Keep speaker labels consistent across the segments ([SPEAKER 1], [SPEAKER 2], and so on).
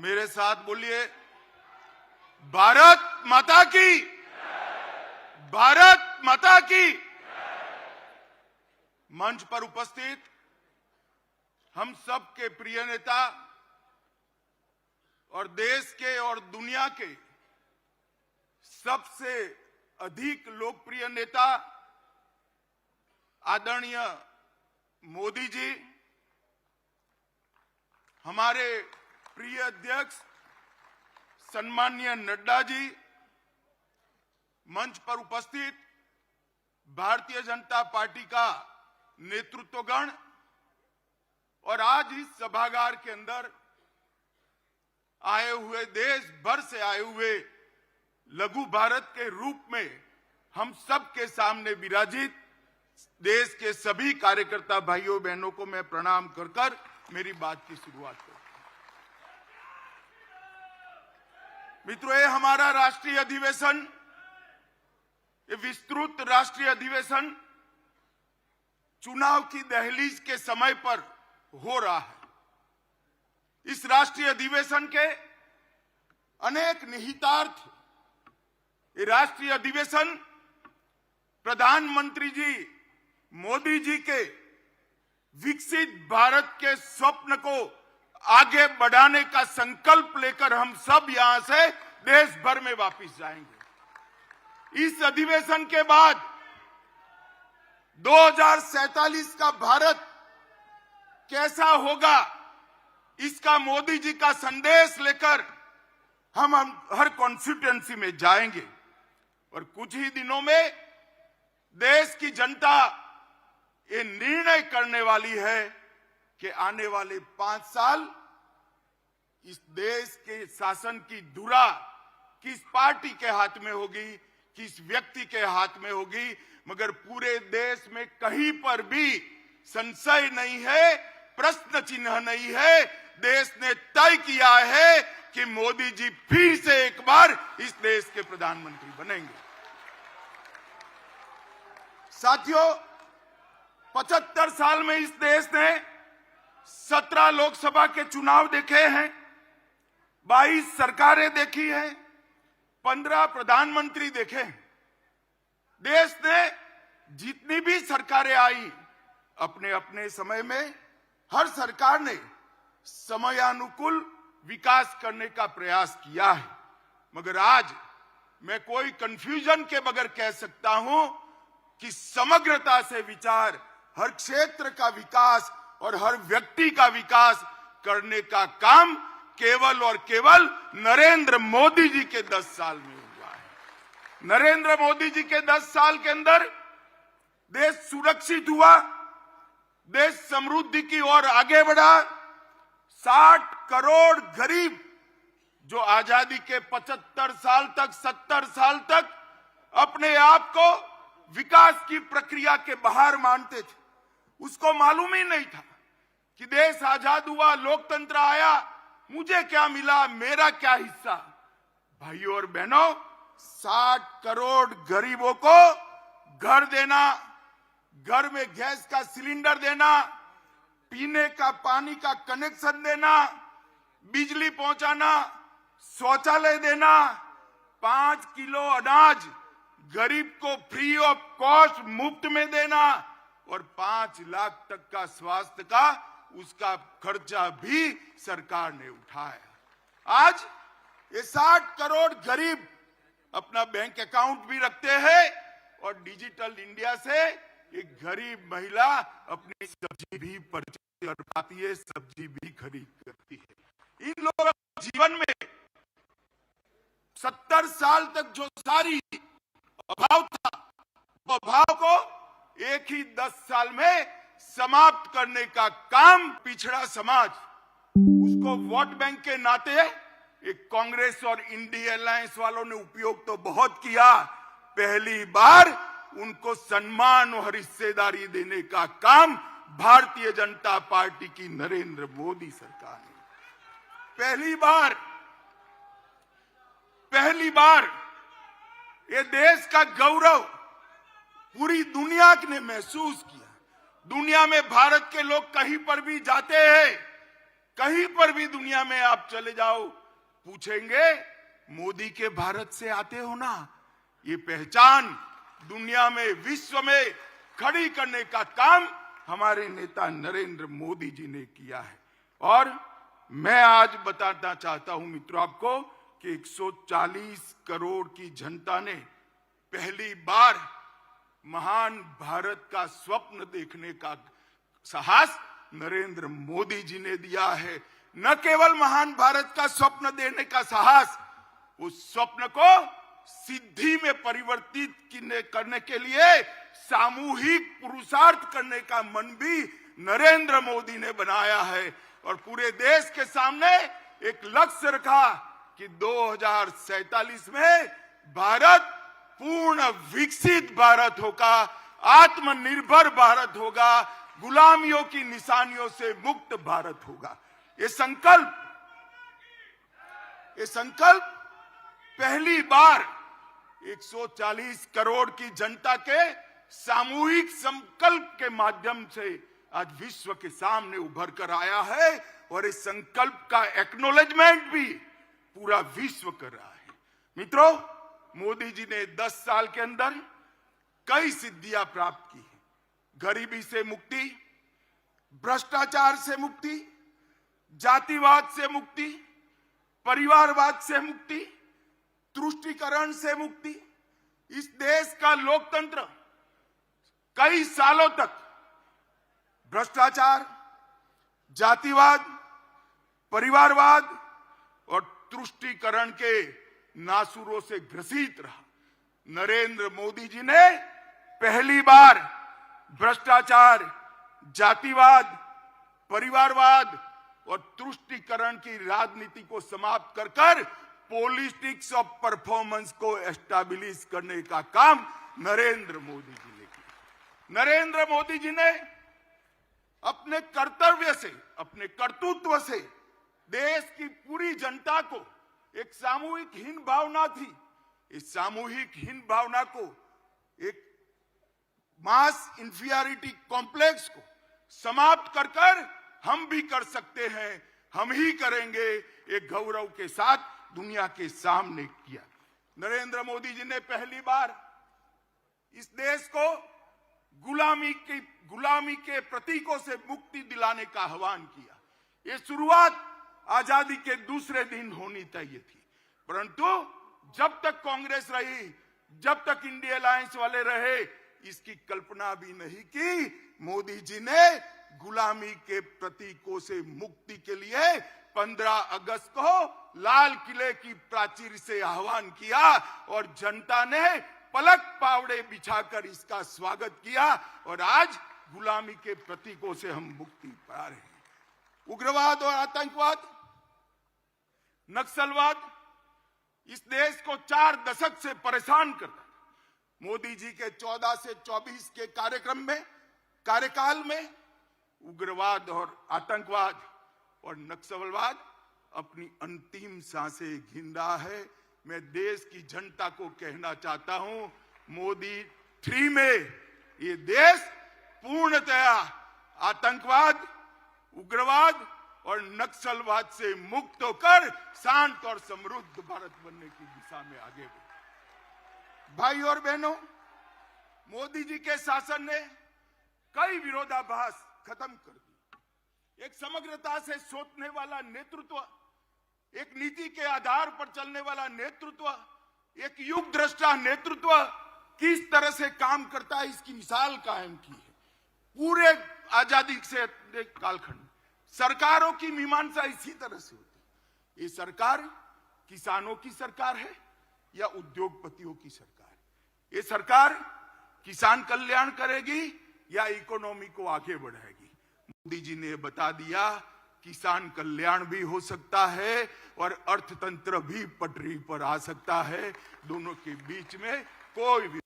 [SPEAKER 1] मेरे साथ बोलिए, भारत माता की, भारत माता की। मंच पर उपस्थित हम सब के प्रिय नेता और देश के और दुनिया के सबसे अधिक लोकप्रिय नेता आदरणीय मोदी जी, हमारे प्रिय अध्यक्ष सम्माननीय नड्डा जी, मंच पर उपस्थित भारतीय जनता पार्टी का नेतृत्वगण और आज इस सभागार के अंदर आए हुए, देश भर से आए हुए लघु भारत के रूप में हम सब के सामने विराजित देश के सभी कार्यकर्ता भाइयों बहनों को मैं प्रणाम कर कर मेरी बात की शुरुआत करता हूं। मित्रों, ये हमारा राष्ट्रीय अधिवेशन, ये विस्तृत राष्ट्रीय अधिवेशन चुनाव की दहलीज के समय पर हो रहा है। इस राष्ट्रीय अधिवेशन के अनेक निहितार्थ, ये राष्ट्रीय अधिवेशन प्रधानमंत्री जी मोदी जी के विकसित भारत के स्वप्न को आगे बढ़ाने का संकल्प लेकर हम सब यहां से देश भर में वापस जाएंगे। इस अधिवेशन के बाद 2047 का भारत कैसा होगा, इसका मोदी जी का संदेश लेकर हम हर कॉन्स्टिट्यूएंसी में जाएंगे और कुछ ही दिनों में देश की जनता ये निर्णय करने वाली है कि आने वाले 5 साल इस देश के शासन की धुरा किस पार्टी के हाथ में होगी, किस व्यक्ति के हाथ में होगी। मगर पूरे देश में कहीं पर भी संशय नहीं है, प्रश्न चिन्ह नहीं है। देश ने तय किया है कि मोदी जी फिर से एक बार इस देश के प्रधानमंत्री बनेंगे। साथियों, 75 साल में इस देश ने 17 लोकसभा के चुनाव देखे हैं, 22 सरकारें देखी हैं, 15 प्रधानमंत्री देखे हैं। देश ने जितनी भी सरकारें आई, अपने अपने समय में हर सरकार ने समयानुकूल विकास करने का प्रयास किया है। मगर आज मैं कोई कंफ्यूजन के बगैर कह सकता हूं कि समग्रता से विचार, हर क्षेत्र का विकास और हर व्यक्ति का विकास करने का काम केवल और केवल नरेंद्र मोदी जी के 10 साल में हुआ है। नरेंद्र मोदी जी के 10 साल के अंदर देश सुरक्षित हुआ, देश समृद्धि की ओर आगे बढ़ा। 60 करोड़ गरीब जो आजादी के 75 साल तक, 70 साल तक अपने आप को विकास की प्रक्रिया के बाहर मानते थे, उसको मालूम ही नहीं था कि देश आजाद हुआ, लोकतंत्र आया, मुझे क्या मिला, मेरा क्या हिस्सा। भाइयों और बहनों, 60 करोड़ गरीबों को घर देना, घर में गैस का सिलेंडर देना, पीने का पानी का कनेक्शन देना, बिजली पहुंचाना, शौचालय देना, 5 किलो अनाज गरीब को फ्री ऑफ कॉस्ट मुफ्त में देना और 5 लाख तक का स्वास्थ्य का उसका खर्चा भी सरकार ने उठाया। आज ये 60 करोड़ गरीब अपना बैंक अकाउंट भी रखते हैं और डिजिटल इंडिया से एक गरीब महिला अपनी सब्जी भी परचेज कर पाती है, सब्जी भी खरीद करती है। इन लोगों के जीवन में 70 साल तक जो सारी अभाव था, वो अभाव को एक ही 10 साल में समाप्त करने का काम पिछड़ा समाज, उसको वोट बैंक के नाते एक कांग्रेस और इंडिया अलायंस वालों ने उपयोग तो बहुत किया, पहली बार उनको सम्मान और हिस्सेदारी देने का काम भारतीय जनता पार्टी की नरेंद्र मोदी सरकार ने पहली बार ये देश का गौरव पूरी दुनिया ने महसूस किया। दुनिया में भारत के लोग कहीं पर भी जाते हैं, कहीं कहीं पर भी दुनिया में आप चले जाओ, पूछेंगे मोदी के भारत से आते हो ना। ये पहचान दुनिया में, विश्व में खड़ी करने का काम हमारे नेता नरेंद्र मोदी जी ने किया है। और मैं आज बताना चाहता हूं मित्रों आपको कि 140 करोड़ की जनता ने पहली बार महान भारत का स्वप्न देखने का साहस नरेंद्र मोदी जी ने दिया है। न केवल महान भारत का स्वप्न देने का साहस, उस स्वप्न को सिद्धि में परिवर्तित करने के लिए सामूहिक पुरुषार्थ करने का मन भी नरेंद्र मोदी ने बनाया है। और पूरे देश के सामने एक लक्ष्य रखा कि 2047 में भारत पूर्ण विकसित भारत होगा, आत्मनिर्भर भारत होगा, गुलामियों की निशानियों से मुक्त भारत होगा। ये संकल्प पहली बार 140 करोड़ की जनता के सामूहिक संकल्प के माध्यम से आज विश्व के सामने उभर कर आया है। और इस संकल्प का एक्नॉलेजमेंट भी पूरा विश्व कर रहा है। मित्रों, मोदी जी ने 10 साल के अंदर कई सिद्धियां प्राप्त की है। गरीबी से मुक्ति, भ्रष्टाचार से मुक्ति, जातिवाद से मुक्ति, परिवारवाद से मुक्ति, तुष्टीकरण से मुक्ति। इस देश का लोकतंत्र कई सालों तक भ्रष्टाचार, जातिवाद, परिवारवाद और तुष्टीकरण के नासुरों से ग्रसित रहा। नरेंद्र मोदी जी ने पहली बार भ्रष्टाचार, जातिवाद, परिवारवाद और तुष्टीकरण की राजनीति को समाप्त कर पॉलिटिक्स ऑफ परफॉर्मेंस को एस्टैब्लिश करने का काम नरेंद्र मोदी जी ने किया। नरेंद्र मोदी जी ने अपने कर्तव्य से, अपने कर्तृत्व से देश की पूरी जनता को, एक सामूहिक हीन भावना थी, इस सामूहिक हीन भावना को, एक मास इंफीरियरिटी कॉम्प्लेक्स को समाप्त कर हम भी कर सकते हैं, हम ही करेंगे, एक गौरव के साथ दुनिया के सामने किया। नरेंद्र मोदी जी ने पहली बार इस देश को गुलामी के प्रतीकों से मुक्ति दिलाने का आह्वान किया। ये शुरुआत आजादी के दूसरे दिन होनी चाहिए थी, परंतु जब तक कांग्रेस रही, जब तक इंडिया अलायंस वाले रहे, इसकी कल्पना भी नहीं की। मोदी जी ने गुलामी के प्रतीकों से मुक्ति के लिए 15 अगस्त को लाल किले की प्राचीर से आह्वान किया और जनता ने पलक पावड़े बिछाकर इसका स्वागत किया। और आज गुलामी के प्रतीकों से हम मुक्ति पा रहे हैं। उग्रवाद और आतंकवाद, नक्सलवाद इस देश को 4 दशक से परेशान करता था। मोदी जी के 14 से 24 के कार्यकाल में उग्रवाद और आतंकवाद और नक्सलवाद अपनी अंतिम सांसें गिन रहा है। मैं देश की जनता को कहना चाहता हूं, मोदी 3 में ये देश पूर्णतया आतंकवाद, उग्रवाद और नक्सलवाद से मुक्त होकर शांत और समृद्ध भारत बनने की दिशा में आगे बढ़े। भाई और बहनों, मोदी जी के शासन ने कई विरोधाभास खत्म कर दी। एक समग्रता से सोचने वाला नेतृत्व, एक नीति के आधार पर चलने वाला नेतृत्व, एक युग दृष्टा नेतृत्व किस तरह से काम करता है, इसकी मिसाल कायम की है। पूरे आजादी से कालखंड सरकारों की मीमांसा इसी तरह से होती है। ये सरकार किसानों की सरकार है या उद्योगपतियों की सरकार है? ये सरकार किसान कल्याण करेगी या इकोनॉमी को आगे बढ़ाएगी? मोदी जी ने बता दिया, किसान कल्याण भी हो सकता है और अर्थतंत्र भी पटरी पर आ सकता है। दोनों के बीच में कोई भी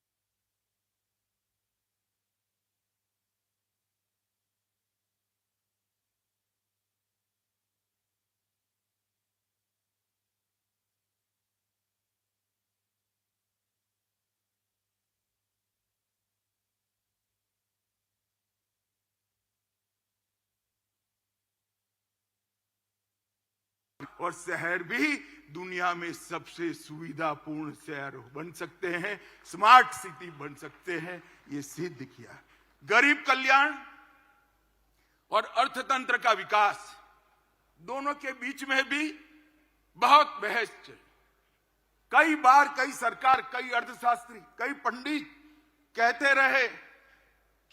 [SPEAKER 1] और शहर भी दुनिया में सबसे सुविधापूर्ण शहर बन सकते हैं, स्मार्ट सिटी बन सकते हैं, ये सिद्ध किया। गरीब कल्याण और अर्थतंत्र का विकास दोनों के बीच में भी बहुत बहस चली। कई बार कई सरकार, कई अर्थशास्त्री, कई पंडित कहते रहे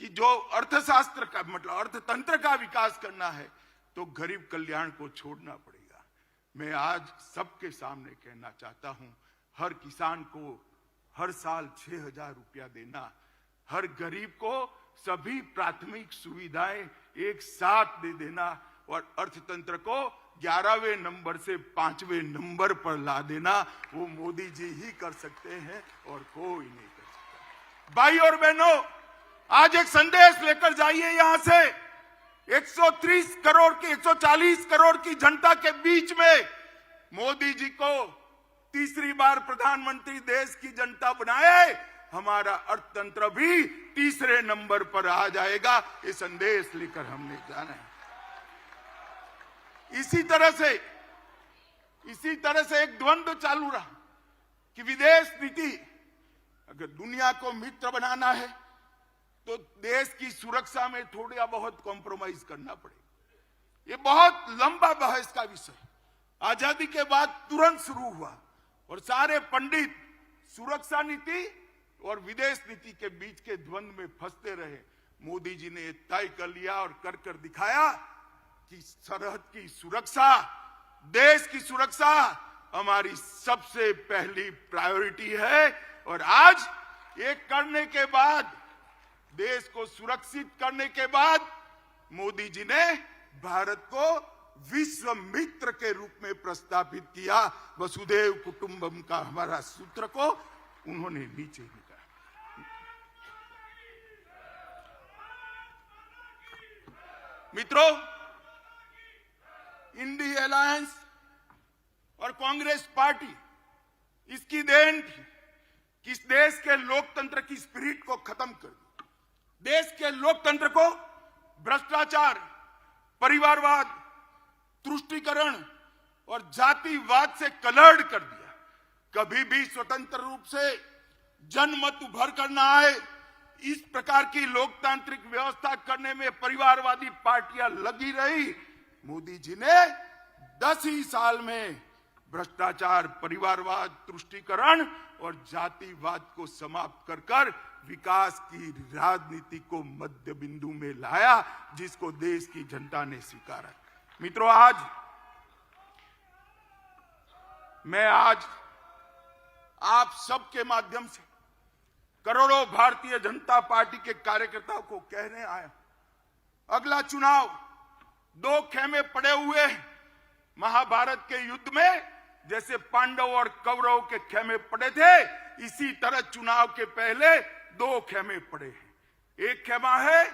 [SPEAKER 1] कि जो अर्थशास्त्र का मतलब अर्थतंत्र का विकास करना है तो गरीब कल्याण को छोड़ना पड़ेगा। मैं आज सबके सामने कहना चाहता हूं, हर किसान को हर साल 6,000 रुपया देना, हर गरीब को सभी प्राथमिक सुविधाएं एक साथ दे देना और अर्थतंत्र को 11वें नंबर से 5वें नंबर पर ला देना, वो मोदी जी ही कर सकते हैं और कोई नहीं कर सकता। भाई और बहनों, आज एक संदेश लेकर जाइए यहां से। 130 करोड़ की 140 करोड़ की जनता के बीच में मोदी जी को तीसरी बार प्रधानमंत्री देश की जनता बनाए, हमारा अर्थतंत्र भी तीसरे नंबर पर आ जाएगा। ये संदेश लेकर हमने जाना है। इसी तरह से एक द्वंद्व चालू रहा कि विदेश नीति, अगर दुनिया को मित्र बनाना है तो देश की सुरक्षा में थोड़ा बहुत कॉम्प्रोमाइज करना पड़ेगा। ये बहुत लंबा बहस का विषय आजादी के बाद तुरंत शुरू हुआ और सारे पंडित सुरक्षा नीति और विदेश नीति के बीच के द्वंद्व में फंसते रहे। मोदी जी ने तय कर लिया और कर दिखाया कि सरहद की सुरक्षा, देश की सुरक्षा हमारी सबसे पहली प्रायोरिटी है। और आज ये करने के बाद, देश को सुरक्षित करने के बाद, मोदी जी ने भारत को विश्व मित्र के रूप में प्रस्तावित किया। वसुधैव कुटुंबकम का हमारा सूत्र को उन्होंने नीचे लिखा। मित्रों, इंडी अलायंस और कांग्रेस पार्टी, इसकी देन थी कि इस देश के लोकतंत्र की स्पिरिट को खत्म कर दिया। देश के लोकतंत्र को भ्रष्टाचार, परिवारवाद, तुष्टीकरण और जातिवाद से कलर्ड कर दिया। कभी भी स्वतंत्र रूप से जनमत उभर कर न आए, इस प्रकार की लोकतांत्रिक व्यवस्था करने में परिवारवादी पार्टियां लगी रही। मोदी जी ने 10 ही साल में भ्रष्टाचार, परिवारवाद, तुष्टीकरण और जातिवाद को समाप्त कर विकास की राजनीति को मध्य बिंदु में लाया, जिसको देश की जनता ने स्वीकारा। मित्रों, मैं आज आप सबके माध्यम से करोड़ों भारतीय जनता पार्टी के कार्यकर्ताओं को कहने आया, अगला चुनाव 2 खेमे पड़े हुए हैं। महाभारत के युद्ध में जैसे पांडव और कौरव के खेमे पड़े थे, इसी तरह चुनाव के पहले 2 खेमे पड़े हैं। एक खेमा है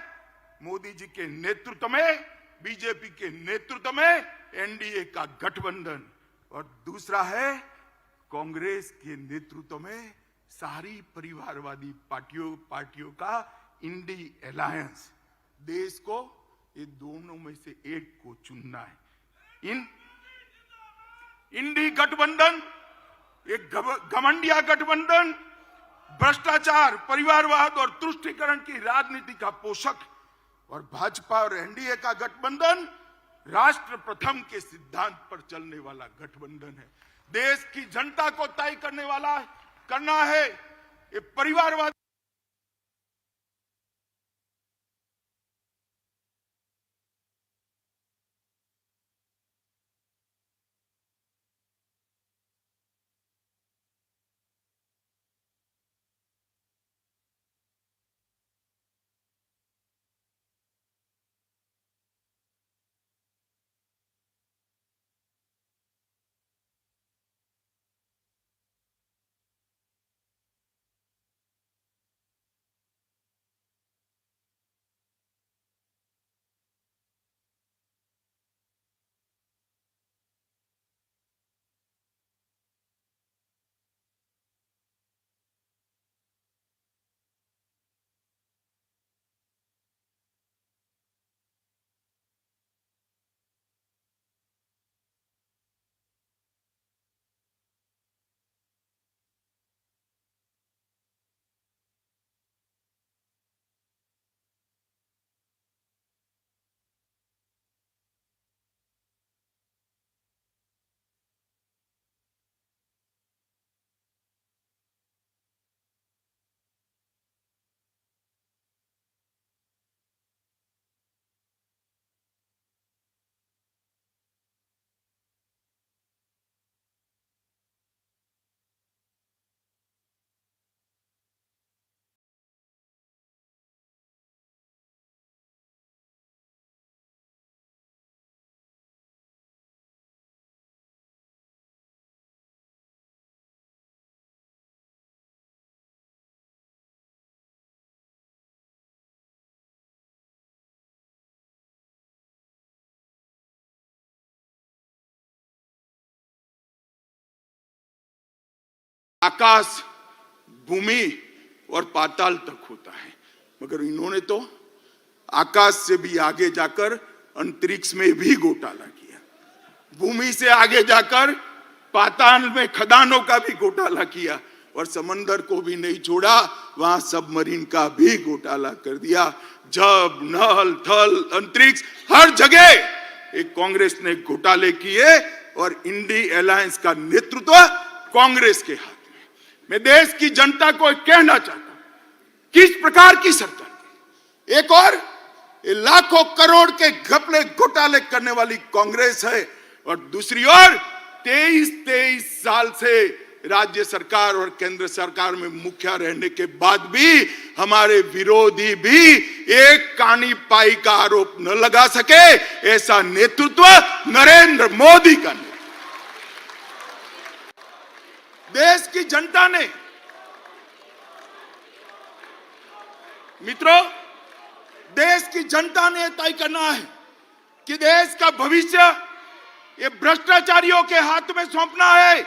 [SPEAKER 1] मोदी जी के नेतृत्व में, बीजेपी के नेतृत्व में एनडीए का गठबंधन, और दूसरा है कांग्रेस के नेतृत्व में सारी परिवारवादी पार्टियों का इंडी अलायंस। देश को ये दोनों में से एक को चुनना है। इंडी गठबंधन एक घमंडिया गठबंधन, भ्रष्टाचार, परिवारवाद और तुष्टीकरण की राजनीति का पोषक, और भाजपा और एनडीए का गठबंधन राष्ट्र प्रथम के सिद्धांत पर चलने वाला गठबंधन है। देश की जनता को तय करना है ये परिवारवाद। आकाश, भूमि और पाताल तक होता है, मगर इन्होंने तो आकाश से भी आगे जाकर अंतरिक्ष में भी घोटाला किया, भूमि से आगे जाकर पाताल में खदानों का भी घोटाला किया और समंदर को भी नहीं छोड़ा, वहां सबमरीन का भी घोटाला कर दिया। जब, नल, थल, अंतरिक्ष, हर जगह एक कांग्रेस ने घोटाले किए और इंडी अलायंस का नेतृत्व कांग्रेस के हाथ में। मैं देश की जनता को कहना चाहता हूं, किस प्रकार की सरकार, एक और लाखों करोड़ के घपले घोटाले करने वाली कांग्रेस है और दूसरी ओर 23 साल से राज्य सरकार और केंद्र सरकार में मुखिया रहने के बाद भी हमारे विरोधी भी एक कानी पाई का आरोप न लगा सके, ऐसा नेतृत्व नरेंद्र मोदी का नेतृत्व। देश की जनता ने, मित्रों, देश की जनता ने तय करना है कि देश का भविष्य ये भ्रष्टाचारियों के हाथ में सौंपना है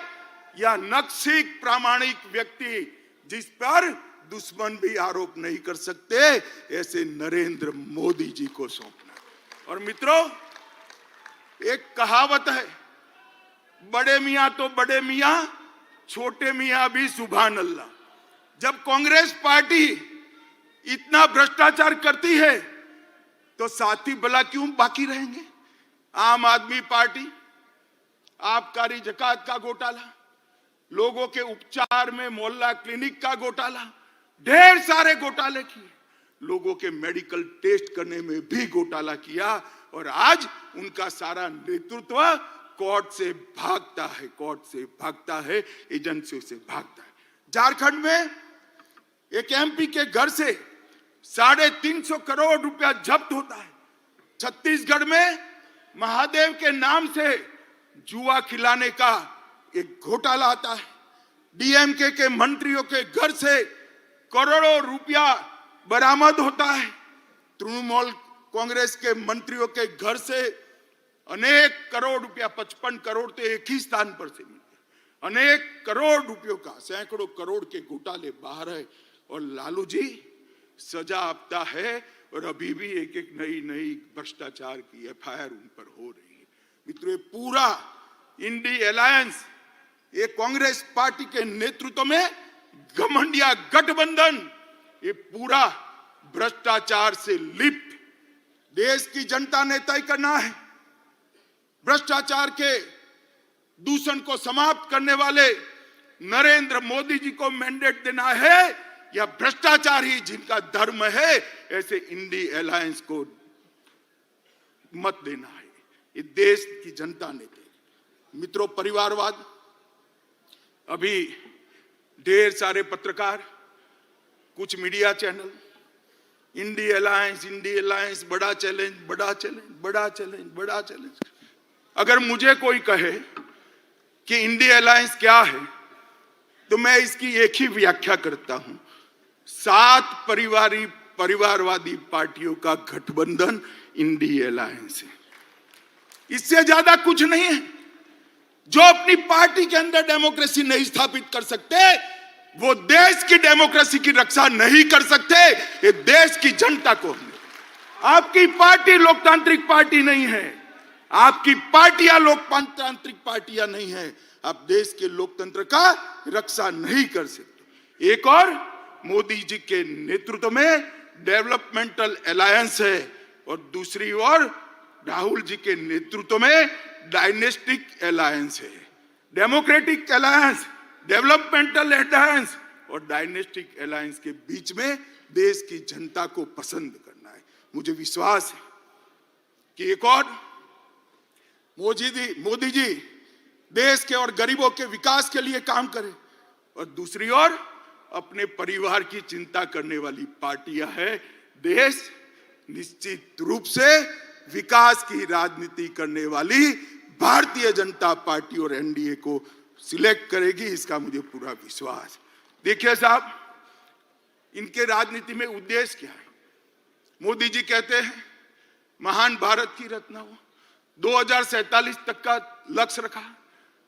[SPEAKER 1] या नक्सिक प्रामाणिक व्यक्ति जिस पर दुश्मन भी आरोप नहीं कर सकते ऐसे नरेंद्र मोदी जी को सौंपना। और मित्रों, एक कहावत है, बड़े मियां तो बड़े मियां, छोटे मियां भी सुभान अल्लाह। जब कांग्रेस पार्टी इतना भ्रष्टाचार करती है तो साथी भला क्यों बाकी रहेंगे? आम आदमी पार्टी आबकारी जकात का घोटाला, लोगों के उपचार में मोहल्ला क्लिनिक का घोटाला, ढेर सारे घोटाले किए, लोगों के मेडिकल टेस्ट करने में भी घोटाला किया और आज उनका सारा नेतृत्व कोर्ट से भागता है, कोर्ट से भागता है, एजेंसियों से भागता है। झारखंड में एक एमपी के घर से 350 करोड़ रुपया जब्त होता है। छत्तीसगढ़ में महादेव के नाम से जुआ खिलाने का एक घोटाला आता है। डीएमके के मंत्रियों के घर से करोड़ों रुपया बरामद होता है। तृणमूल कांग्रेस के मंत्रियों के घर से अनेक करोड़ रुपया, 55 करोड़ तो एक ही स्थान पर से मिलते, अनेक करोड़ रुपयों का, सैकड़ों करोड़ के घोटाले बाहर है और लालू जी सजा आपता है और अभी भी एक एक नई भ्रष्टाचार की एफआईआर उन पर हो रही है। मित्रों, पूरा इंडी अलायंस, ये कांग्रेस पार्टी के नेतृत्व में घमंडिया गठबंधन, ये पूरा भ्रष्टाचार से लिप्त। देश की जनता ने तय करना है, भ्रष्टाचार के दूषण को समाप्त करने वाले नरेंद्र मोदी जी को मैंडेट देना है या भ्रष्टाचार ही जिनका धर्म है ऐसे इंडी अलायंस को मत देना है। ये देश की जनता ने दे। मित्रों, परिवारवाद, अभी ढेर सारे पत्रकार, कुछ मीडिया चैनल, इंडी अलायंस बड़ा चैलेंज, बड़ा चैलेंज, बड़ा चैलेंज, बड़ा चैलेंज। अगर मुझे कोई कहे कि इंडी अलायंस क्या है तो मैं इसकी एक ही व्याख्या करता हूं, 7 परिवारवादी पार्टियों का गठबंधन इंडी अलायंस है। इससे ज्यादा कुछ नहीं है। जो अपनी पार्टी के अंदर डेमोक्रेसी नहीं स्थापित कर सकते वो देश की डेमोक्रेसी की रक्षा नहीं कर सकते। ये देश की जनता को, आपकी पार्टी लोकतांत्रिक पार्टी नहीं है, आपकी पार्टियां लोकतांत्रिक पार्टियां नहीं है, आप देश के लोकतंत्र का रक्षा नहीं कर सकते। एक और मोदी जी के नेतृत्व में डेवलपमेंटल अलायंस है और दूसरी ओर राहुल जी के नेतृत्व में डायनेस्टिक अलायंस है। डेमोक्रेटिक अलायंस, डेवलपमेंटल अलायंस और डायनेस्टिक अलायंस के बीच में देश की जनता को पसंद करना है। मुझे विश्वास है कि एक और मोदी जी देश के और गरीबों के विकास के लिए काम करें और दूसरी ओर अपने परिवार की चिंता करने वाली पार्टियां हैं। देश निश्चित रूप से विकास की राजनीति करने वाली भारतीय जनता पार्टी और एनडीए को सिलेक्ट करेगी, इसका मुझे पूरा विश्वास। देखिए साहब, इनके राजनीति में उद्देश्य क्या है? मोदी जी कहते हैं महान भारत की रचना हो, 2047 तक का लक्ष्य रखा,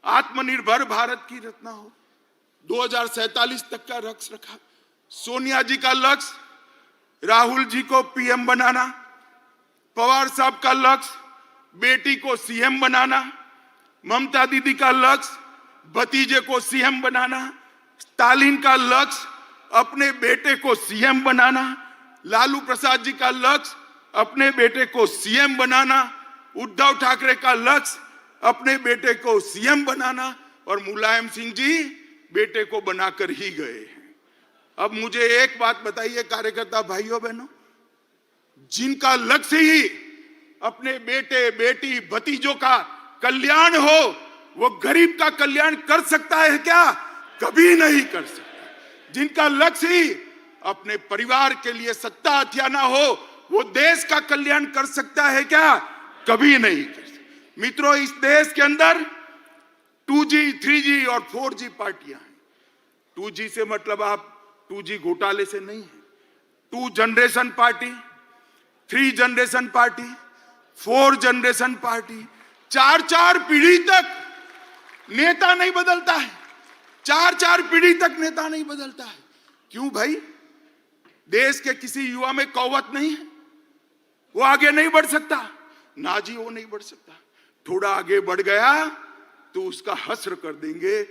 [SPEAKER 1] आत्मनिर्भर भारत की रचना हो, 2047 तक का लक्ष्य रखा। सोनिया जी का लक्ष्य राहुल जी को पीएम बनाना, पवार साहब का लक्ष्य बेटी को सीएम बनाना, ममता दीदी का लक्ष्य भतीजे को सीएम बनाना, स्टालिन का लक्ष्य अपने बेटे को सीएम बनाना, लालू प्रसाद जी का लक्ष्य अपने बेटे को सीएम बनाना, उद्धव ठाकरे का लक्ष्य अपने बेटे को सीएम बनाना, और मुलायम सिंह जी बेटे को बनाकर ही गए हैं। अब मुझे एक बात बताइए कार्यकर्ता भाइयों बहनों, जिनका लक्ष्य ही अपने बेटे बेटी भतीजों का कल्याण हो, वो गरीब का कल्याण कर सकता है क्या? कभी नहीं कर सकता। जिनका लक्ष्य ही अपने परिवार के लिए सत्ता हथियाना हो, वो देश का कल्याण कर सकता है क्या? कभी नहीं कर सकता। मित्रों, इस देश के अंदर 2G, 3G और 4G पार्टियां हैं। 2G से मतलब आप 2G घोटाले से नहीं है। 2 generation party, 3 generation party, 4 generation party, 4 पीढ़ी तक नेता नहीं बदलता है। 4 पीढ़ी तक नेता नहीं बदलता है। क्यों भाई? देश के किसी युवा में कौवत नहीं है, वो आगे नहीं बढ़ सकता? ना जी, वो नहीं बढ़ सकता। थोड़ा आगे बढ़ गया तो उसका हस्र कर देंगे।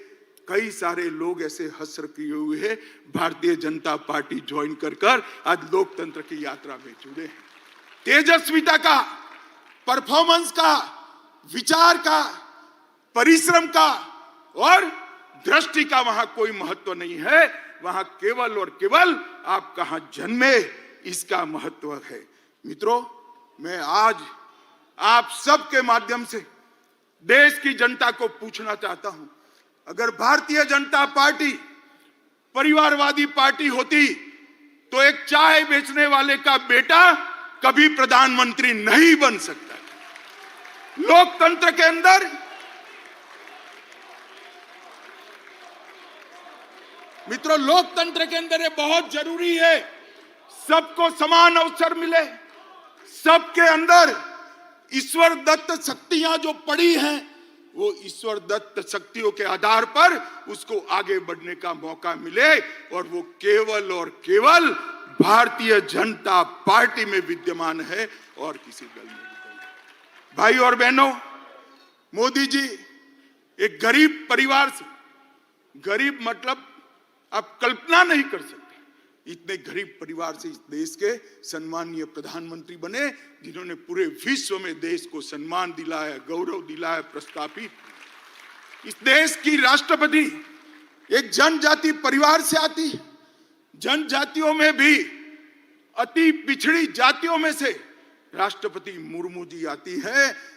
[SPEAKER 1] कई सारे लोग ऐसे हस्र किए हुए हैं, भारतीय जनता पार्टी ज्वाइन कर आज लोकतंत्र की यात्रा में जुड़े हैं। तेजस्विता का, परफॉर्मेंस का, विचार का, परिश्रम का और दृष्टि का वहां कोई महत्व नहीं है। वहां केवल और केवल आप कहां जन्मे, इसका महत्व है। मित्रों, मैं आज आप सबके माध्यम से देश की जनता को पूछना चाहता हूं, अगर भारतीय जनता पार्टी परिवारवादी पार्टी होती तो एक चाय बेचने वाले का बेटा कभी प्रधानमंत्री नहीं बन सकता। लोकतंत्र के अंदर मित्रों, लोकतंत्र के अंदर ये बहुत जरूरी है, सबको समान अवसर मिले। सबके अंदर ईश्वर दत्त शक्तियां जो पड़ी हैं, वो ईश्वर दत्त शक्तियों के आधार पर उसको आगे बढ़ने का मौका मिले, और वो केवल और केवल भारतीय जनता पार्टी में विद्यमान है और किसी दल में नहीं। भाई और बहनों, मोदी जी एक गरीब परिवार से, गरीब मतलब आप कल्पना नहीं कर सकते, इतने गरीब परिवार से इस देश के सम्मानीय प्रधानमंत्री बने, जिन्होंने पूरे विश्व में देश को सम्मान दिलाया, गौरव दिलाया, प्रस्थापित। इस देश की राष्ट्रपति एक जनजाति परिवार से आती है। जनजातियों में भी अति पिछड़ी जातियों में से राष्ट्रपति मुर्मू जी आती है।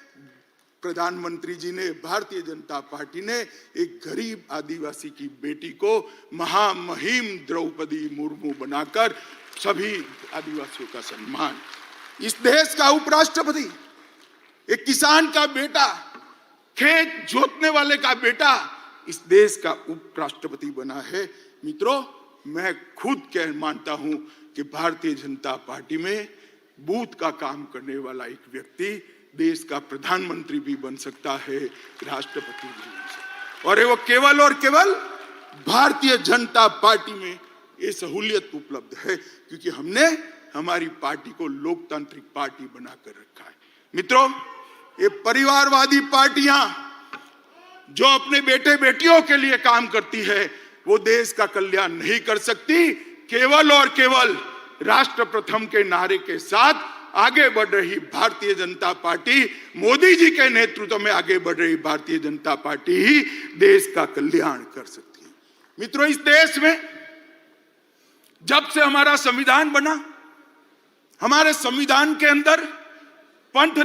[SPEAKER 1] प्रधानमंत्री जी ने, भारतीय जनता पार्टी ने एक गरीब आदिवासी की बेटी को महामहिम द्रौपदी मुर्मू बनाकर सभी आदिवासियों का सम्मान। इस देश का उपराष्ट्रपति एक किसान का बेटा, खेत जोतने वाले का बेटा इस देश का उपराष्ट्रपति बना है। मित्रों, मैं खुद कह मानता हूं कि भारतीय जनता पार्टी में बूथ का काम करने वाला एक व्यक्ति देश का प्रधानमंत्री भी बन सकता है, राष्ट्रपति भी बन सकता है, और वो केवल और केवल भारतीय जनता पार्टी में ये सहूलियत उपलब्ध है क्योंकि हमने हमारी पार्टी को लोकतांत्रिक पार्टी बनाकर रखा है। मित्रों, ये परिवारवादी पार्टियां जो अपने बेटे बेटियों के लिए काम करती है, वो देश का कल्याण नहीं कर सकती। केवल और केवल राष्ट्र प्रथम के नारे के साथ आगे बढ़ रही भारतीय जनता पार्टी, मोदी जी के नेतृत्व में आगे बढ़ रही भारतीय जनता पार्टी ही देश का कल्याण कर सकती है। मित्रों, इस देश में जब से हमारा संविधान बना, हमारे संविधान के अंदर पंथ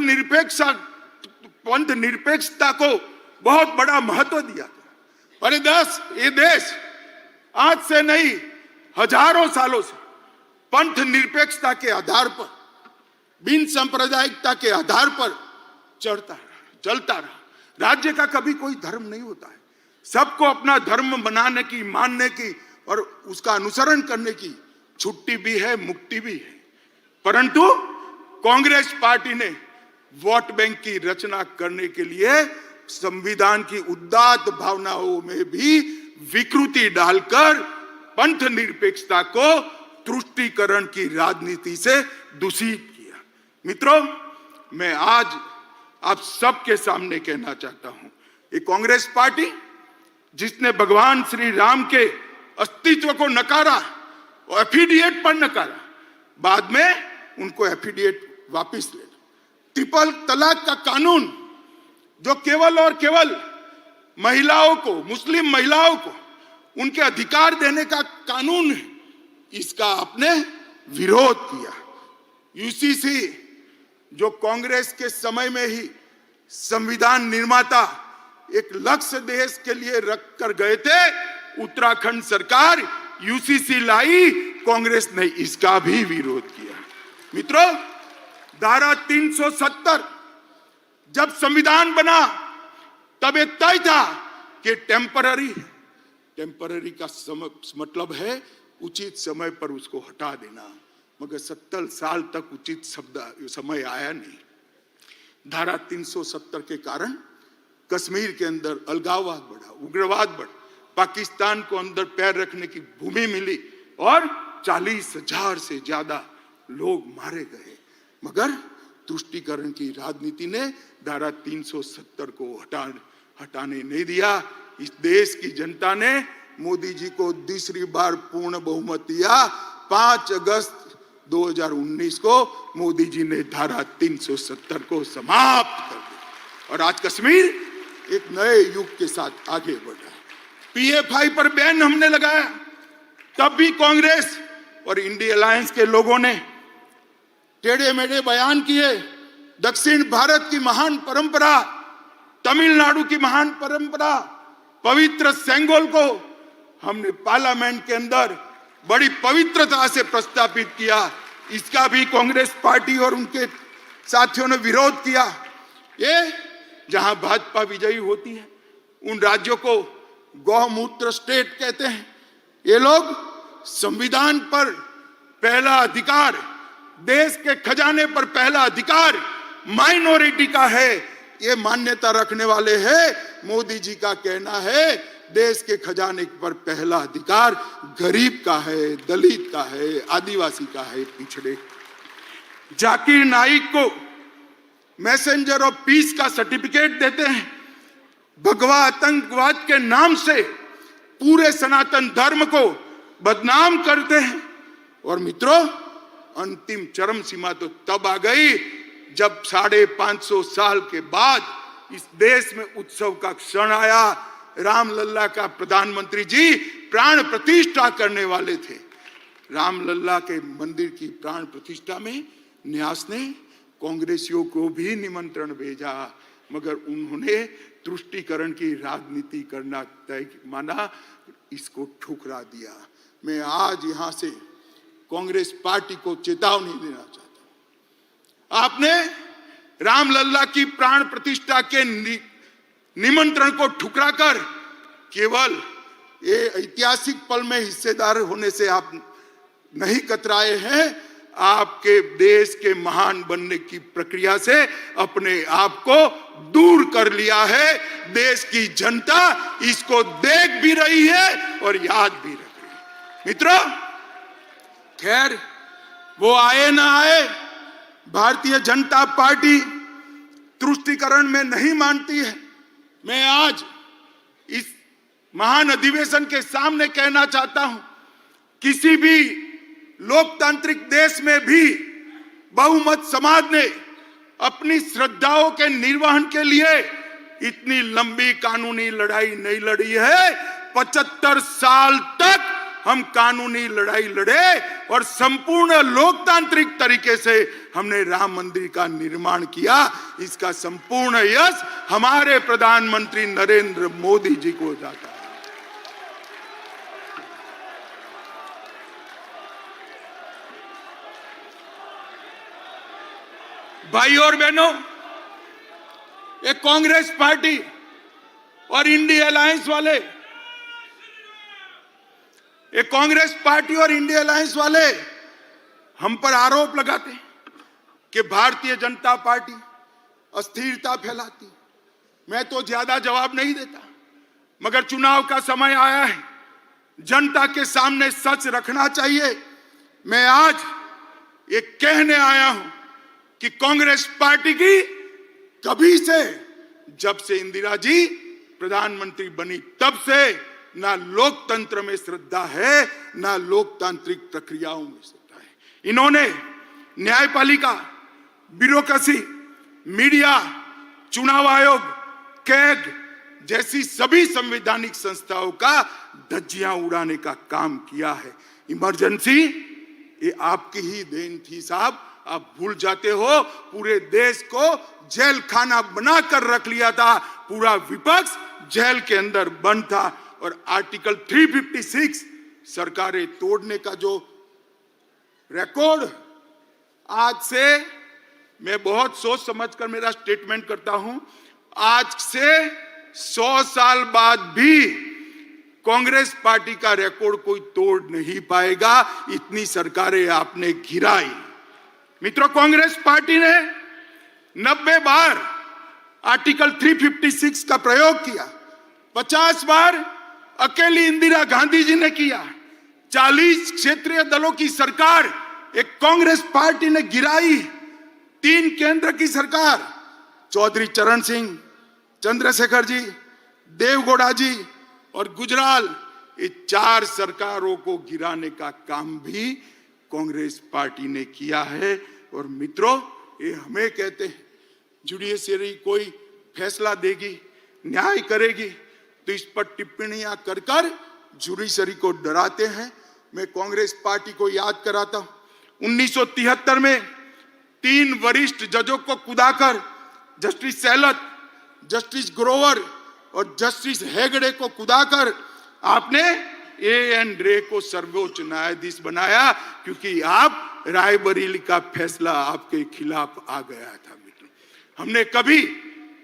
[SPEAKER 1] निरपेक्षता को बहुत बड़ा महत्व दिया गया। और ये देश आज से नहीं, हजारों सालों से पंथ निरपेक्षता के आधार पर, बिन सांप्रदायिकता के आधार पर चलता रहा। राज्य का कभी कोई धर्म नहीं होता है। सबको अपना धर्म बनाने की, मानने की और उसका अनुसरण करने की छुट्टी भी है, मुक्ति भी है। परंतु कांग्रेस पार्टी ने वोट बैंक की रचना करने के लिए संविधान की उदात्त भावनाओं में भी विकृति डालकर पंथ निरपेक्षता को तुष्टीकरण की राजनीति से दूषित किया। मित्रों, मैं आज आप सबके सामने कहना चाहता हूं, ये कांग्रेस पार्टी जिसने भगवान श्री राम के अस्तित्व को नकारा और एफिडेविट पर नकारा, बाद में उनको एफिडेविट वापस ले। ट्रिपल तलाक का कानून जो केवल और केवल महिलाओं को, मुस्लिम महिलाओं को उनके अधिकार देने का कानून है, इसका आपने विरोध किया। यूसीसी जो कांग्रेस के समय में ही संविधान निर्माता एक लक्ष्य देश के लिए रख कर गए थे, उत्तराखंड सरकार यूसीसी लाई, कांग्रेस ने इसका भी विरोध किया। मित्रों, धारा 370 जब संविधान बना तब ये तय था कि टेम्पररी का मतलब है उचित समय पर उसको हटा देना, मगर 70 साल तक उचित समय आया नहीं। धारा 370 के कारण कश्मीर के अंदर अलगाववाद बढ़ा, उग्रवाद बढ़ा, पाकिस्तान को अंदर पैर रखने की भूमि मिली और 40,000 से ज्यादा लोग मारे गए, मगर तुष्टीकरण की राजनीति ने धारा 370 को हटाने नहीं दिया। इस देश की जनता ने मोदी जी को दूसरी बार पूर्ण बहुमत दिया। 5 अगस्त 2019 को मोदी जी ने धारा 370 को समाप्त कर दिया और आज कश्मीर एक नए युग के साथ आगे बढ़ रहा है। पीएफआई पर बैन हमने लगाया, तब भी कांग्रेस और इंडिया अलायंस के लोगों ने टेढ़े मेढ़े बयान किए। दक्षिण भारत की महान परंपरा, तमिलनाडु की महान परंपरा, पवित्र सेंगोल को हमने पार्लियामेंट के अंदर बड़ी पवित्रता से प्रस्तावित किया। इसका भी कांग्रेस पार्टी और उनके साथियों ने विरोध किया। ये जहां भाजपा विजयी होती है उन राज्यों को गौमूत्र स्टेट कहते हैं। ये लोग संविधान पर पहला अधिकार, देश के खजाने पर पहला अधिकार माइनॉरिटी का है, ये मान्यता रखने वाले हैं। मोदी जी का कहना है देश के खजाने पर पहला अधिकार गरीब का है, दलित का है, आदिवासी का है, पिछड़े। जाकिर नाइक को मैसेंजर ऑफ पीस का सर्टिफिकेट देते हैं, भगवा आतंकवाद के नाम से पूरे सनातन धर्म को बदनाम करते हैं। और मित्रों, अंतिम चरम सीमा तो तब आ गई जब 550 साल के बाद इस देश में उत्सव का क्षण आया। रामलला का प्रधानमंत्री जी प्राण प्रतिष्ठा करने वाले थे। रामलला के मंदिर की प्राण प्रतिष्ठा में न्यास ने कांग्रेसियों को भी निमंत्रण भेजा, मगर उन्होंने तुष्टीकरण की राजनीति करना तय माना, इसको ठुकरा दिया। मैं आज यहां से कांग्रेस पार्टी को चेतावनी देना चाहता हूं। आपने रामलला की प्राण प्रतिष्ठा के निमंत्रण को ठुकराकर केवल ये ऐतिहासिक पल में हिस्सेदार होने से आप नहीं कतराए हैं, आपके देश के महान बनने की प्रक्रिया से अपने आप को दूर कर लिया है। देश की जनता इसको देख भी रही है और याद भी रख रही है। मित्रों, खैर वो आए ना आए, भारतीय जनता पार्टी तुष्टीकरण में नहीं मानती है। मैं आज इस महान अधिवेशन के सामने कहना चाहता हूं, किसी भी लोकतांत्रिक देश में भी बहुमत समाज ने अपनी श्रद्धाओं के निर्वहन के लिए इतनी लंबी कानूनी लड़ाई नहीं लड़ी है। 75 साल तक हम कानूनी लड़ाई लड़े और संपूर्ण लोकतांत्रिक तरीके से हमने राम मंदिर का निर्माण किया। इसका संपूर्ण यश हमारे प्रधानमंत्री नरेंद्र मोदी जी को जाता है। भाई और बहनों, ये कांग्रेस पार्टी और इंडिया अलायंस वाले, ये कांग्रेस पार्टी और इंडिया अलायंस वाले हम पर आरोप लगाते हैं कि भारतीय जनता पार्टी अस्थिरता फैलाती। मैं तो ज्यादा जवाब नहीं देता, मगर चुनाव का समय आया है, जनता के सामने सच रखना चाहिए। मैं आज ये कहने आया हूं कि कांग्रेस पार्टी की कभी से, जब से इंदिरा जी प्रधानमंत्री बनी तब से ना लोकतंत्र में श्रद्धा है, ना लोकतांत्रिक प्रक्रियाओं में श्रद्धा है। इन्होंने न्यायपालिका, ब्यूरोक्रेसी, मीडिया, चुनाव आयोग, कैग जैसी सभी संवैधानिक संस्थाओं का धज्जियां उड़ाने का काम किया है। इमरजेंसी ये आपकी ही देन थी साहब, आप भूल जाते हो। पूरे देश को जेल खाना बनाकर रख लिया था, पूरा विपक्ष जेल के अंदर बंद था। और आर्टिकल 356 सरकारें तोड़ने का जो रिकॉर्ड, आज से मैं बहुत सोच समझकर मेरा स्टेटमेंट करता हूं, आज से 100 साल बाद भी कांग्रेस पार्टी का रिकॉर्ड कोई तोड़ नहीं पाएगा, इतनी सरकारें आपने गिराई। मित्रों, कांग्रेस पार्टी ने 90 बार आर्टिकल 356 का प्रयोग किया, 50 बार अकेली इंदिरा गांधी जी ने किया, 40 क्षेत्रीय दलों की सरकार एक कांग्रेस पार्टी ने गिराई, 3 केंद्र की सरकार चौधरी चरण सिंह, चंद्रशेखर जी, देवगौड़ा जी और गुजराल, ये 4 सरकारों को गिराने का काम भी कांग्रेस पार्टी ने किया है। और मित्रों, ये हमें कहते हैं जुडिशरी कोई फैसला देगी, न्याय करेगी, तो इस पर टिप्पणियां कर कर जुडिशरी को डराते हैं। मैं कांग्रेस पार्टी को याद कराता हूं, 1973 में 3 वरिष्ठ जजों को कुदाकर, जस्टिस सेलत, जस्टिस ग्रोवर और जस्टिस हेगड़े को कुदाकर आपने एएन रे को सर्वोच्च न्यायाधीश बनाया, क्योंकि आप रायबरेली का फैसला आपके खिलाफ आ गया था। मित्रों, हमने कभी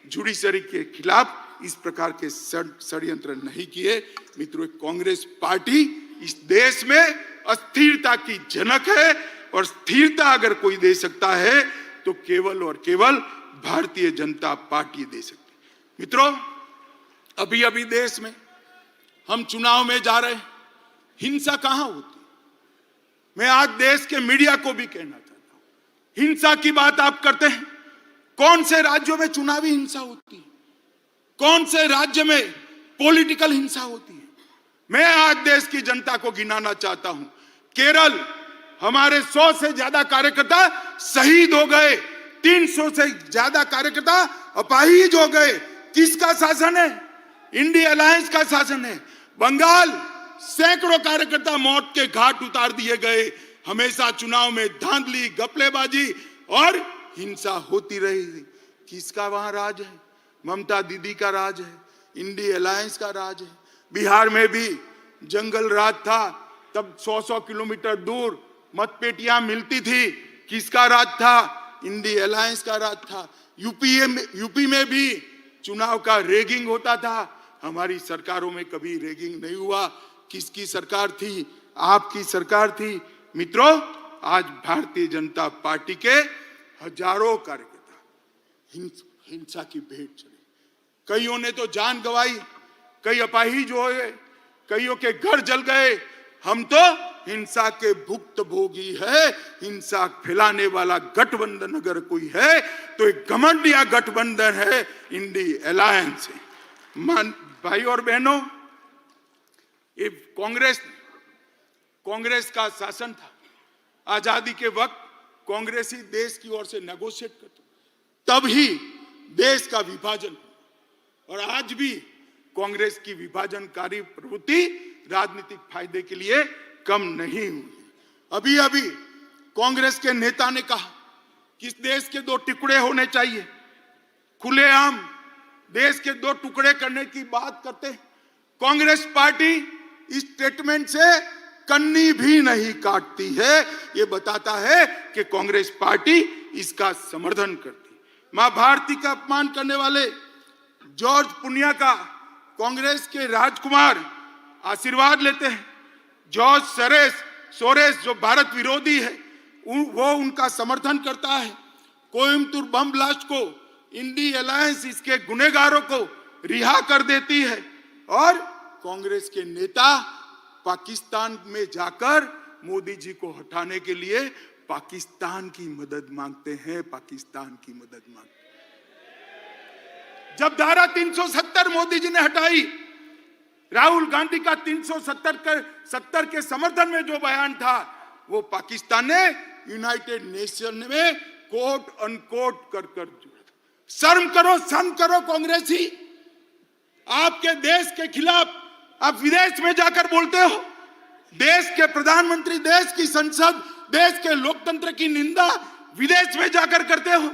[SPEAKER 1] जुडिशरी के खिलाफ इस प्रकार के षड्यंत्र नहीं किए। मित्रों, कांग्रेस पार्टी इस देश में अस्थिरता की जनक है, और स्थिरता अगर कोई दे सकता है तो केवल और केवल भारतीय जनता पार्टी दे सकती है। मित्रों, अभी अभी देश में हम चुनाव में जा रहे हैं, हिंसा कहां होती? मैं आज देश के मीडिया को भी कहना चाहता हूं, हिंसा की बात आप करते हैं, कौन से राज्यों में चुनावी हिंसा होती है? कौन से राज्य में पॉलिटिकल हिंसा होती है? मैं आज देश की जनता को गिनाना चाहता हूं। केरल, हमारे 100 से ज्यादा कार्यकर्ता शहीद हो गए, 300 से ज्यादा कार्यकर्ता अपाहिज हो गए। किसका शासन है? इंडिया अलायंस का शासन है। बंगाल, सैकड़ों कार्यकर्ता मौत के घाट उतार दिए गए। हमेशा चुनाव में धांधली, गपलेबाजी और हिंसा होती रही। किसका वहां राज है? ममता दीदी का राज है, इंडिया अलायंस का राज है। बिहार में भी जंगल राज था, तब 100-100 किलोमीटर दूर मतपेटियां मिलती थी। किसका राज था? इंडिया अलायंस का राज था। यूपी में भी चुनाव का रेगिंग होता था। हमारी सरकारों में कभी रेगिंग नहीं हुआ। किसकी सरकार थी? आपकी सरकार थी। मित्रों, आज भारतीय जनता पार्टी के हजारों कार्यकर्ता हिंसा की भेंट चढ़े। कईयों ने तो जान गंवाई, कई अपाहिज हो गए, कईयों के घर जल गए। हम तो हिंसा के भुक्तभोगी है। हिंसा फैलाने वाला गठबंधन अगर कोई है तो एक घमंडिया गठबंधन है, इंडिया अलायंस है। भाई और बहनों, ये कांग्रेस का शासन था। आजादी के वक्त कांग्रेस ही देश की ओर से नेगोशिएट करते, तब ही देश का विभाजन। और आज भी कांग्रेस की विभाजनकारी प्रवृत्ति राजनीतिक फायदे के लिए कम नहीं हुई। अभी अभी कांग्रेस के नेता ने कहा कि इस देश के 2 टुकड़े होने चाहिए। खुलेआम देश के 2 टुकड़े करने की बात करते हैं। कांग्रेस पार्टी इस स्टेटमेंट से कन्नी भी नहीं काटती है। ये बताता है कि कांग्रेस पार्टी इसका समर्थन करती। मां भारती का अपमान करने वाले जॉर्ज पुनिया का कांग्रेस के राजकुमार आशीर्वाद लेते हैं। जॉर्ज सोरेस जो भारत विरोधी है, वो उनका समर्थन करता है। कोयम्बतूर बम ब्लास्ट को इंडिया अलायंस इसके गुनहगारों को रिहा कर देती है। और कांग्रेस के नेता पाकिस्तान में जाकर मोदी जी को हटाने के लिए पाकिस्तान की मदद मांगते हैं, पाकिस्तान की मदद मांगते हैं। जब धारा 370 मोदी जी ने हटाई, राहुल गांधी का 370 के समर्थन में जो बयान था, वो पाकिस्तान ने यूनाइटेड नेशन में कोट अनकोट कर शर्म करो कांग्रेसी। आपके देश के खिलाफ आप विदेश में जाकर बोलते हो, देश के प्रधानमंत्री, देश की संसद, देश के लोकतंत्र की निंदा विदेश में जाकर करते हो,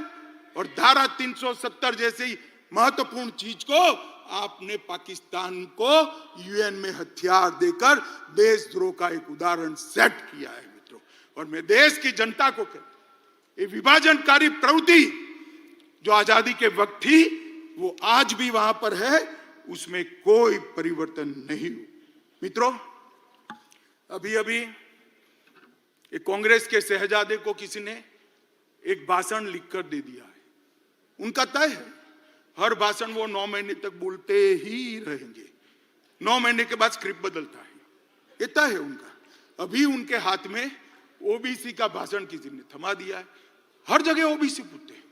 [SPEAKER 1] और धारा 370 जैसी महत्वपूर्ण चीज को आपने पाकिस्तान को यूएन में हथियार देकर देशद्रोह का एक उदाहरण सेट किया है मित्रों। और मैं देश की जनता को कहता हूं, ये विभाजनकारी प्रवृत्ति जो आजादी के वक्त थी वो आज भी वहां पर है, उसमें कोई परिवर्तन नहीं हुआ। मित्रों, अभी एक कांग्रेस के शहजादे को किसी ने एक भाषण लिखकर दे दिया है। उनका तय है, हर भाषण वो 9 महीने तक बोलते ही रहेंगे, 9 महीने के बाद स्क्रिप्ट बदलता है, ये तय है उनका। अभी उनके हाथ में ओबीसी का भाषण किसी ने थमा दिया है। हर जगह ओबीसी पूछते हैं,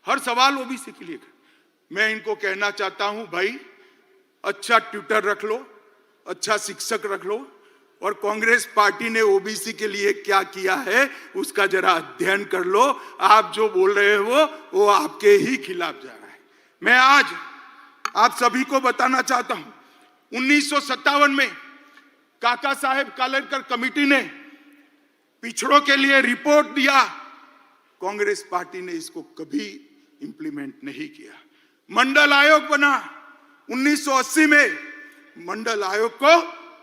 [SPEAKER 1] हर सवाल ओबीसी के लिए। मैं इनको कहना चाहता हूं, भाई अच्छा ट्यूटर रख लो, अच्छा शिक्षक रख लो, और कांग्रेस पार्टी ने ओबीसी के लिए क्या किया है उसका जरा अध्ययन कर लो। आप जो बोल रहे हो वो आपके ही खिलाफ जा रहा है। मैं आज आप सभी को बताना चाहता हूं, 1957 में काका साहेब कालेलकर कमेटी ने पिछड़ों के लिए रिपोर्ट दिया, कांग्रेस पार्टी ने इसको कभी इंप्लीमेंट नहीं किया। मंडल आयोग बना 1980 में, मंडल आयोग को